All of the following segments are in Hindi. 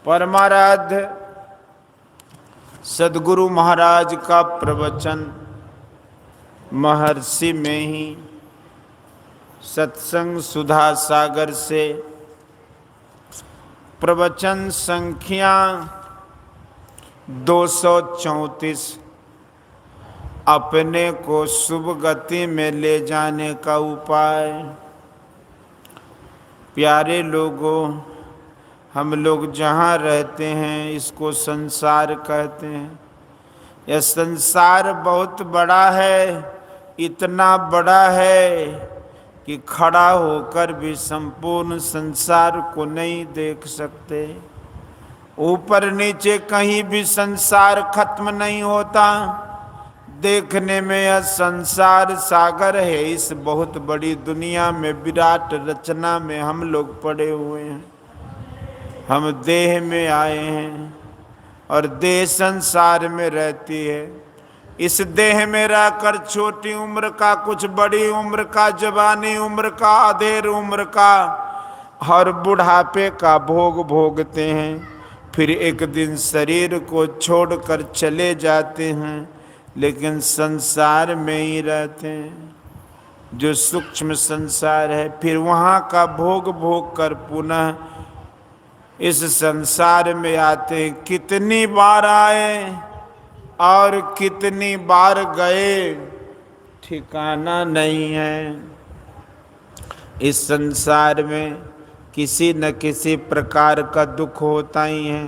परमाराध्य सद्गुरु महाराज का प्रवचन महर्षि में ही सत्संग सुधा सागर से प्रवचन संख्या 234 अपने को शुभ गति में ले जाने का उपाय। प्यारे लोगों, हम लोग जहाँ रहते हैं इसको संसार कहते हैं। यह संसार बहुत बड़ा है, इतना बड़ा है कि खड़ा होकर भी संपूर्ण संसार को नहीं देख सकते। ऊपर नीचे कहीं भी संसार खत्म नहीं होता। देखने में यह संसार सागर है। इस बहुत बड़ी दुनिया में विराट रचना में हम लोग पड़े हुए हैं। हम देह में आए हैं और देह संसार में रहती है। इस देह में रहकर छोटी उम्र का, कुछ बड़ी उम्र का, जवानी उम्र का, अधेड़ उम्र का और बुढ़ापे का भोग भोगते हैं। फिर एक दिन शरीर को छोड़कर चले जाते हैं, लेकिन संसार में ही रहते हैं जो सूक्ष्म संसार है। फिर वहाँ का भोग भोग कर पुनः इस संसार में आते। कितनी बार आए और कितनी बार गए ठिकाना नहीं है। इस संसार में किसी न किसी प्रकार का दुख होता ही है।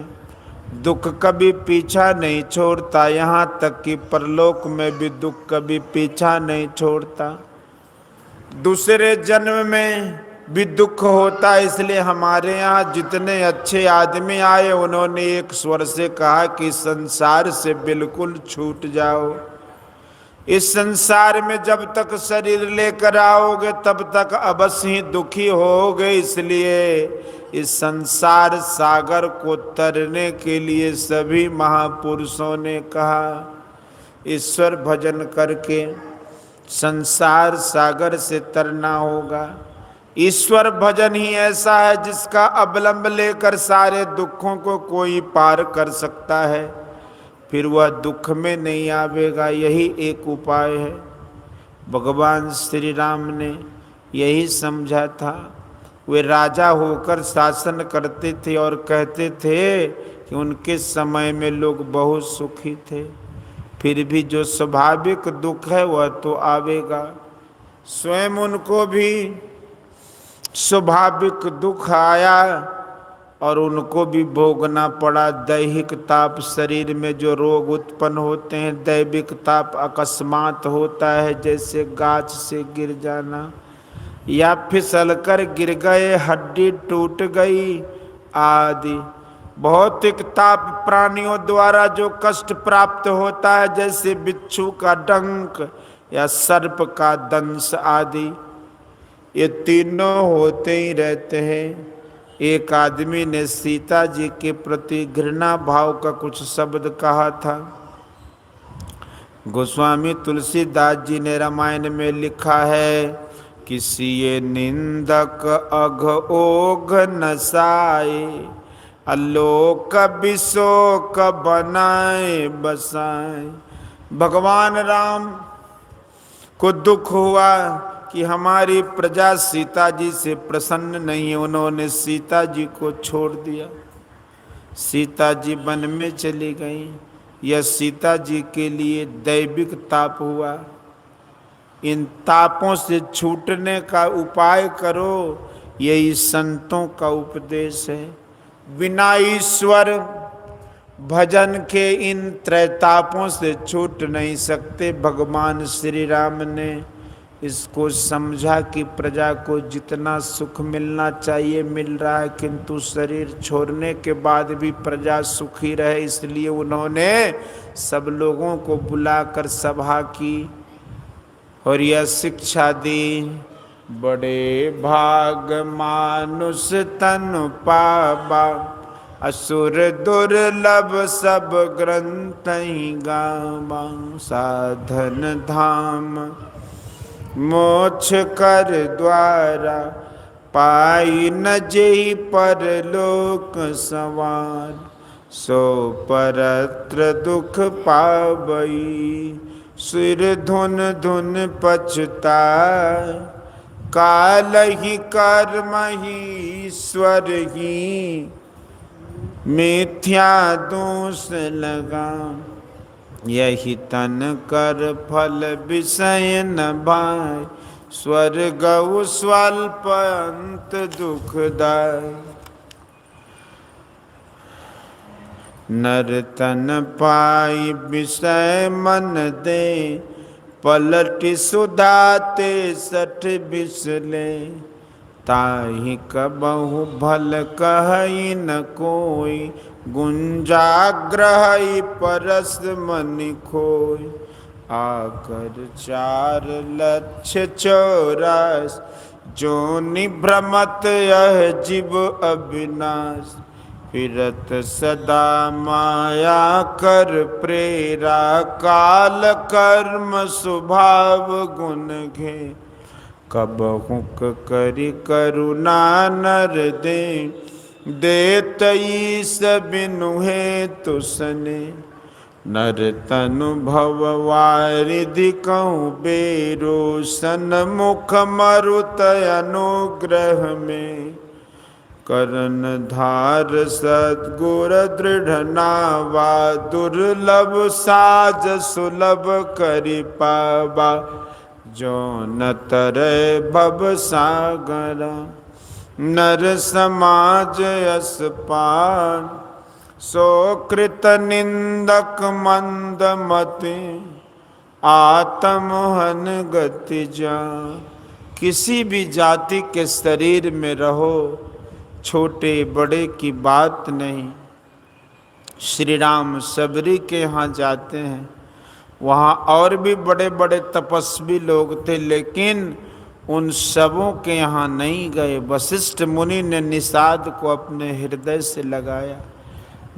दुख कभी पीछा नहीं छोड़ता, यहाँ तक कि परलोक में भी दुख कभी पीछा नहीं छोड़ता। दूसरे जन्म में भी दुख होता है। इसलिए हमारे यहाँ जितने अच्छे आदमी आए उन्होंने एक स्वर से कहा कि संसार से बिल्कुल छूट जाओ। इस संसार में जब तक शरीर लेकर आओगे तब तक अवश्य ही दुखी होगे। इसलिए इस संसार सागर को तरने के लिए सभी महापुरुषों ने कहा, ईश्वर भजन करके संसार सागर से तरना होगा। ईश्वर भजन ही ऐसा है जिसका अवलंब लेकर सारे दुखों को कोई पार कर सकता है। फिर वह दुख में नहीं आवेगा। यही एक उपाय है। भगवान श्री राम ने यही समझा था। वे राजा होकर शासन करते थे और कहते थे कि उनके समय में लोग बहुत सुखी थे। फिर भी जो स्वाभाविक दुख है वह तो आवेगा। स्वयं उनको भी स्वाभाविक दुख आया और उनको भी भोगना पड़ा। दैहिक ताप, शरीर में जो रोग उत्पन्न होते हैं। दैविक ताप अकस्मात होता है, जैसे गाछ से गिर जाना या फिसलकर गिर गए, हड्डी टूट गई आदि। भौतिक ताप प्राणियों द्वारा जो कष्ट प्राप्त होता है, जैसे बिच्छू का डंक या सर्प का दंश आदि, ये तीनों होते ही रहते हैं। एक आदमी ने सीता जी के प्रति घृणा भाव का कुछ शब्द कहा था। गोस्वामी तुलसीदास जी ने रामायण में लिखा है, किसी ये निंदक अघ ओघ नसाए, अलोक बिशोक बनाए बसाए। भगवान राम को दुख हुआ कि हमारी प्रजा सीता जी से प्रसन्न नहीं है। उन्होंने सीता जी को छोड़ दिया। सीता जी वन में चली गई। यह सीता जी के लिए दैविक ताप हुआ। इन तापों से छूटने का उपाय करो, यही संतों का उपदेश है। बिना ईश्वर भजन के इन त्रैतापों से छूट नहीं सकते। भगवान श्री राम ने इसको समझा कि प्रजा को जितना सुख मिलना चाहिए मिल रहा है, किंतु शरीर छोड़ने के बाद भी प्रजा सुखी रहे, इसलिए उन्होंने सब लोगों को बुलाकर सभा की और यह शिक्षा दी, बड़े भाग मानुष तन पावा, असुर दुर्लभ सब ग्रंथ ही गावा। साधन धाम मोक्ष कर द्वारा, पाई न जेहि परलोक संवार, सो परत्र दुख पावई। सिर धुन धुन पछताय, काल ही कर्म ही ईश्वर ही, मिथ्या दोष लगा। यही तन कर फल विषय न भाय, स्वर्ग स्वल्प अंत दुखदाय। नर तन पाई विषय मन दे, पलटि सुधाते सठ बिसले। ताहि कबहु भल कहई न कोई, गुंजाग्रह परस मन खोय। आकर 4 लक्ष्य 84, जो निभ्रमत यह जीव अविनाश। फिरत सदा माया कर प्रेरा, काल कर्म स्वभाव गुण घे। कबहुक करि करुणा नर दे, देत ईस बिनु हेतु सने। नर तनु भव वारिधि कहूँ बेरो, सन्मुख मरुत अनुग्रह में। करन धार सद्गुर दृढ़ नावा, दुर्लभ साज सुलभ करि पावा। जो न तरै भव सागरा, नर समाज यस पार। सो कृत निंदक मंद मति, आत्महन गति जा। किसी भी जाति के शरीर में रहो, छोटे बड़े की बात नहीं। श्री राम सबरी के यहाँ जाते हैं, वहाँ और भी बड़े बड़े तपस्वी लोग थे, लेकिन उन सबों के यहाँ नहीं गए। वशिष्ठ मुनि ने निषाद को अपने हृदय से लगाया।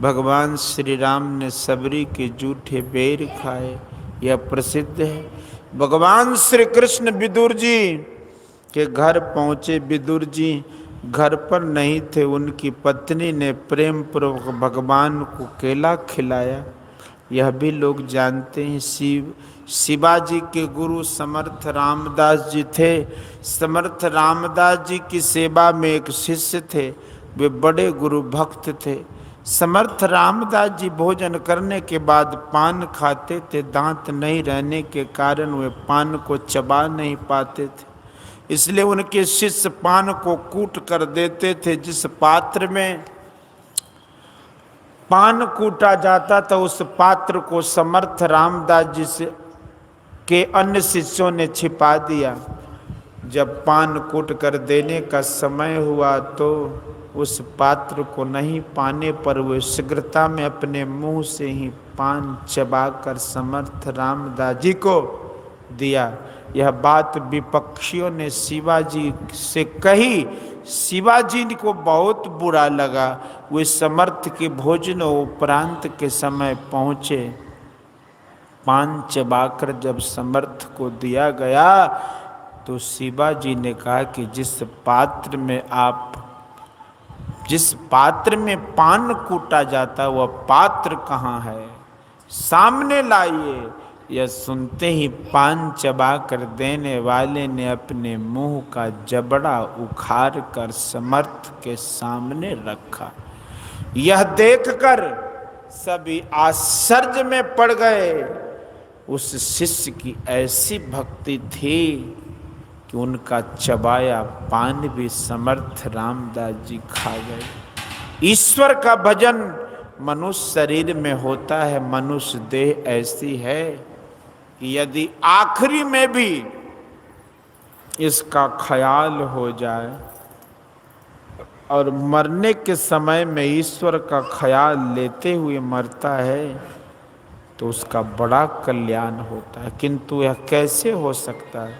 भगवान श्री राम ने सबरी के जूठे बेर खाए, यह प्रसिद्ध है। भगवान श्री कृष्ण विदुर जी के घर पहुँचे। विदुर जी घर पर नहीं थे, उनकी पत्नी ने प्रेम पूर्वक भगवान को केला खिलाया। यह भी लोग जानते हैं। शिवाजी के गुरु समर्थ रामदास जी थे। समर्थ रामदास जी की सेवा में एक शिष्य थे, वे बड़े गुरु भक्त थे। समर्थ रामदास जी भोजन करने के बाद पान खाते थे। दांत नहीं रहने के कारण वे पान को चबा नहीं पाते थे, इसलिए उनके शिष्य पान को कूट कर देते थे। जिस पात्र में पान कूटा जाता था, उस पात्र को समर्थ रामदास जी से के अन्य शिष्यों ने छिपा दिया। जब पान कूट कर देने का समय हुआ तो उस पात्र को नहीं पाने पर वे शीघ्रता में अपने मुंह से ही पान चबाकर समर्थ रामदास जी को दिया। यह बात विपक्षियों ने शिवाजी से कही। शिवाजी को बहुत बुरा लगा। वे समर्थ के भोजन उपरांत के समय पहुँचे। पान चबाकर जब समर्थ को दिया गया तो शिवाजी ने कहा कि जिस पात्र में पान कूटा जाता वह पात्र कहाँ है, सामने लाइए। यह सुनते ही पान चबा कर देने वाले ने अपने मुंह का जबड़ा उखाड़ कर समर्थ के सामने रखा। यह देखकर सभी आश्चर्य में पड़ गए। उस शिष्य की ऐसी भक्ति थी कि उनका चबाया पान भी समर्थ रामदास जी खा गए। ईश्वर का भजन मनुष्य शरीर में होता है। मनुष्य देह ऐसी है कि यदि आखिरी में भी इसका ख्याल हो जाए और मरने के समय में ईश्वर का ख्याल लेते हुए मरता है तो उसका बड़ा कल्याण होता है। किंतु यह कैसे हो सकता है?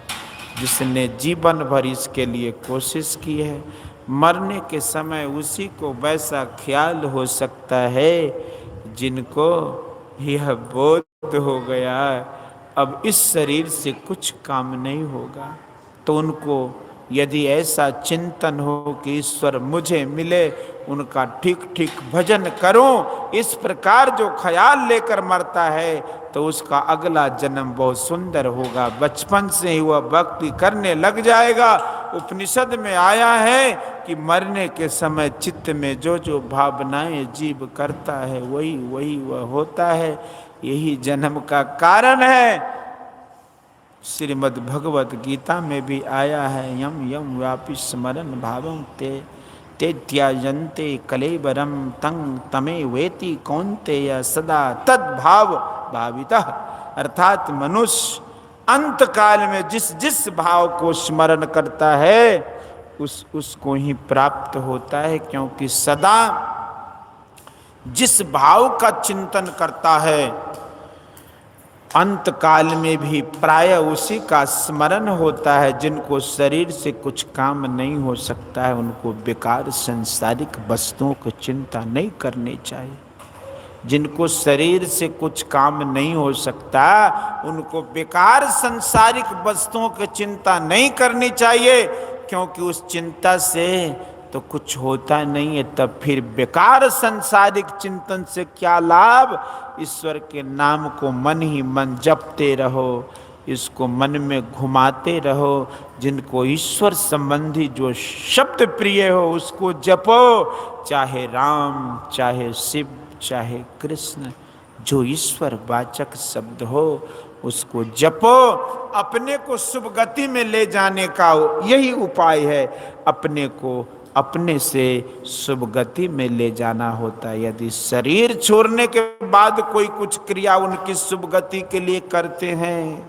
जिसने जीवन भर इसके लिए कोशिश की है, मरने के समय उसी को वैसा ख्याल हो सकता है जिनको यह बोध हो गया अब इस शरीर से कुछ काम नहीं होगा, तो उनको यदि ऐसा चिंतन हो कि ईश्वर मुझे मिले, उनका ठीक ठीक भजन करूं, इस प्रकार जो ख्याल लेकर मरता है तो उसका अगला जन्म बहुत सुंदर होगा। बचपन से ही वह भक्ति करने लग जाएगा। उपनिषद में आया है कि मरने के समय चित्त में जो जो भावनाएं जीव करता है वही वही वह होता है। यही जन्म का कारण है। श्रीमद् भगवत गीता में भी आया है, यम यम व्यापी स्मरण भावं ते ते त्याजन्ते कलेबरम तंग तमे वेति कौन्तेय सदा तद भाव भावितः। अर्थात मनुष्य अंत काल में जिस जिस भाव को स्मरण करता है उसको ही प्राप्त होता है, क्योंकि सदा जिस भाव का चिंतन करता है अंत काल में भी प्राय उसी का स्मरण होता है। जिनको शरीर से कुछ काम नहीं हो सकता है उनको बेकार संसारिक वस्तुओं की चिंता नहीं करनी चाहिए। जिनको शरीर से कुछ काम नहीं हो सकता उनको बेकार संसारिक वस्तुओं की चिंता नहीं करनी चाहिए, क्योंकि उस चिंता से तो कुछ होता नहीं है। तब फिर बेकार संसारिक चिंतन से क्या लाभ। ईश्वर के नाम को मन ही मन जपते रहो, इसको मन में घुमाते रहो। जिनको ईश्वर संबंधी जो शब्द प्रिय हो उसको जपो, चाहे राम, चाहे शिव, चाहे कृष्ण, जो ईश्वर वाचक शब्द हो उसको जपो। अपने को शुभ गति में ले जाने का यही उपाय है। अपने को अपने से शुभ गति में ले जाना होता है। यदि शरीर छोड़ने के बाद कोई कुछ क्रिया उनकी शुभ गति के लिए करते हैं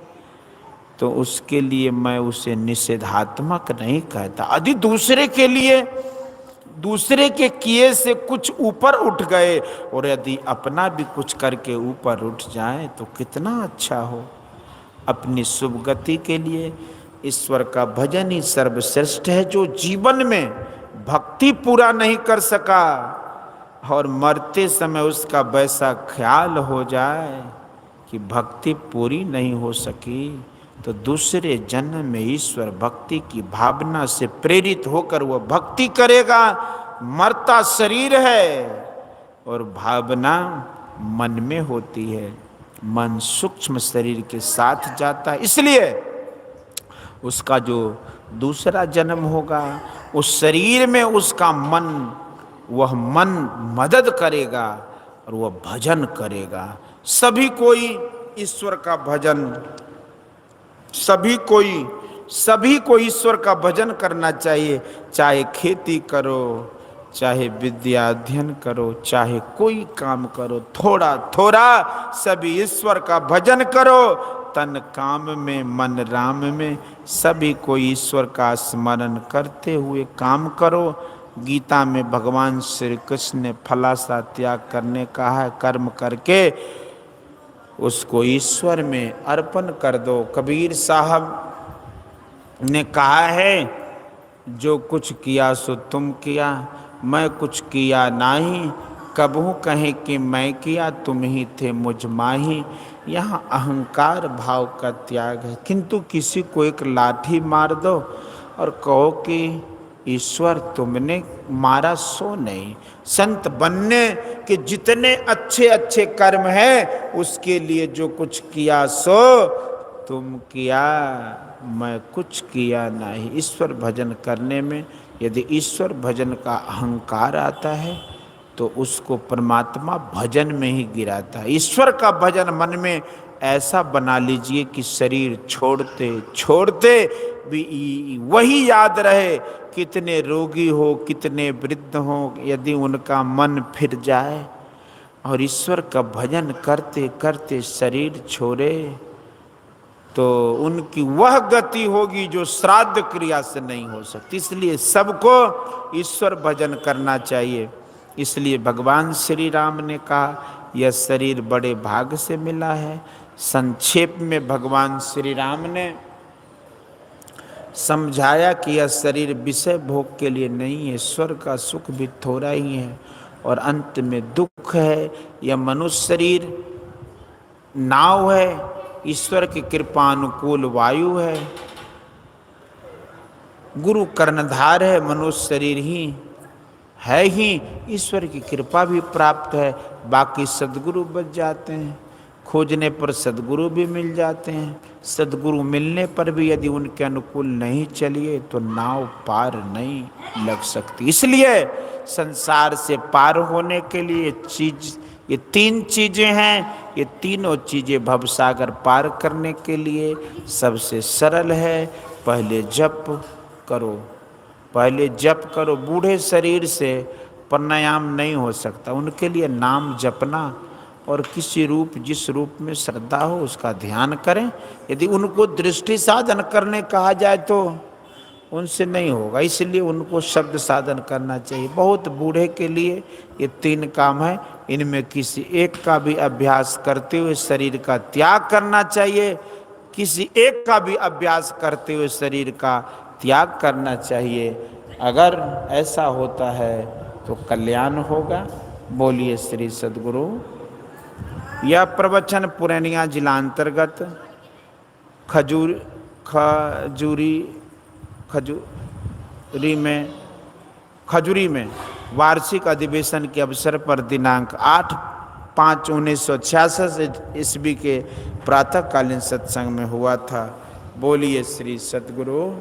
तो उसके लिए मैं उसे निषेधात्मक नहीं कहता। यदि दूसरे के लिए, दूसरे के किए से कुछ ऊपर उठ गए और यदि अपना भी कुछ करके ऊपर उठ जाए तो कितना अच्छा हो। अपनी शुभ गति के लिए ईश्वर का भजन ही सर्वश्रेष्ठ है। जो जीवन में भक्ति पूरा नहीं कर सका और मरते समय उसका वैसा ख्याल हो जाए कि भक्ति पूरी नहीं हो सकी, तो दूसरे जन्म में ईश्वर भक्ति की भावना से प्रेरित होकर वह भक्ति करेगा। मरता शरीर है और भावना मन में होती है। मन सूक्ष्म शरीर के साथ जाता है, इसलिए उसका जो दूसरा जन्म होगा उस शरीर में उसका मन, वह मन मदद करेगा और वह भजन करेगा। सभी कोई ईश्वर का भजन, सभी को ईश्वर का भजन करना चाहिए। चाहे खेती करो, चाहे विद्या अध्ययन करो, चाहे कोई काम करो, थोड़ा थोड़ा सभी ईश्वर का भजन करो। तन काम में मन राम में, सभी को ईश्वर का स्मरण करते हुए काम करो। गीता में भगवान श्री कृष्ण ने फलासा त्याग करने कहा है। कर्म करके उसको ईश्वर में अर्पण कर दो। कबीर साहब ने कहा है, जो कुछ किया सो तुम किया, मैं कुछ किया नहीं। कबहू कहे कि मैं किया, तुम ही थे मुझ माही। यहाँ अहंकार भाव का त्याग है। किंतु किसी को एक लाठी मार दो और कहो कि ईश्वर तुमने मारा सो नहीं। संत बनने के जितने अच्छे अच्छे कर्म हैं उसके लिए जो कुछ किया सो तुम किया, मैं कुछ किया नहीं। ईश्वर भजन करने में यदि ईश्वर भजन का अहंकार आता है तो उसको परमात्मा भजन में ही गिराता है। ईश्वर का भजन मन में ऐसा बना लीजिए कि शरीर छोड़ते छोड़ते भी वही याद रहे। कितने रोगी हो, कितने वृद्ध हो, यदि उनका मन फिर जाए और ईश्वर का भजन करते करते शरीर छोड़े तो उनकी वह गति होगी जो श्राद्ध क्रिया से नहीं हो सकती। इसलिए सबको ईश्वर भजन करना चाहिए। इसलिए भगवान श्री राम ने कहा यह शरीर बड़े भाग से मिला है। संक्षेप में भगवान श्री राम ने समझाया कि यह शरीर विषय भोग के लिए नहीं है, ईश्वर का सुख भी थोड़ा ही है और अंत में दुख है। यह मनुष्य शरीर नाव है, ईश्वर की कृपानुकूल वायु है। गुरु कर्णधार है, मनुष्य शरीर ही है ही, ईश्वर की कृपा भी प्राप्त है, बाकी सद्गुरु बच जाते हैं। खोजने पर सद्गुरु भी मिल जाते हैं। सद्गुरु मिलने पर भी यदि उनके अनुकूल नहीं चलिए तो नाव पार नहीं लग सकती। इसलिए संसार से पार होने के लिए ये तीन चीजें हैं। ये तीनों चीजें भवसागर पार करने के लिए सबसे सरल है। पहले जप करो, पहले जप करो। बूढ़े शरीर से प्राणायाम नहीं हो सकता, उनके लिए नाम जपना और किसी रूप, जिस रूप में श्रद्धा हो उसका ध्यान करें। यदि उनको दृष्टि साधन करने कहा जाए तो उनसे नहीं होगा, इसलिए उनको शब्द साधन करना चाहिए। बहुत बूढ़े के लिए ये तीन काम है, इनमें किसी एक का भी अभ्यास करते हुए शरीर का त्याग करना चाहिए। किसी एक का भी अभ्यास करते हुए शरीर का त्याग करना चाहिए। अगर ऐसा होता है तो कल्याण होगा। बोलिए श्री सद्गुरु। यह प्रवचन पुरैनिया जिला अंतर्गत खजूरी में वार्षिक अधिवेशन के अवसर पर दिनांक 8/5/1966 ईस्वी के प्रातःकालीन सत्संग में हुआ था। बोलिए श्री सद्गुरु।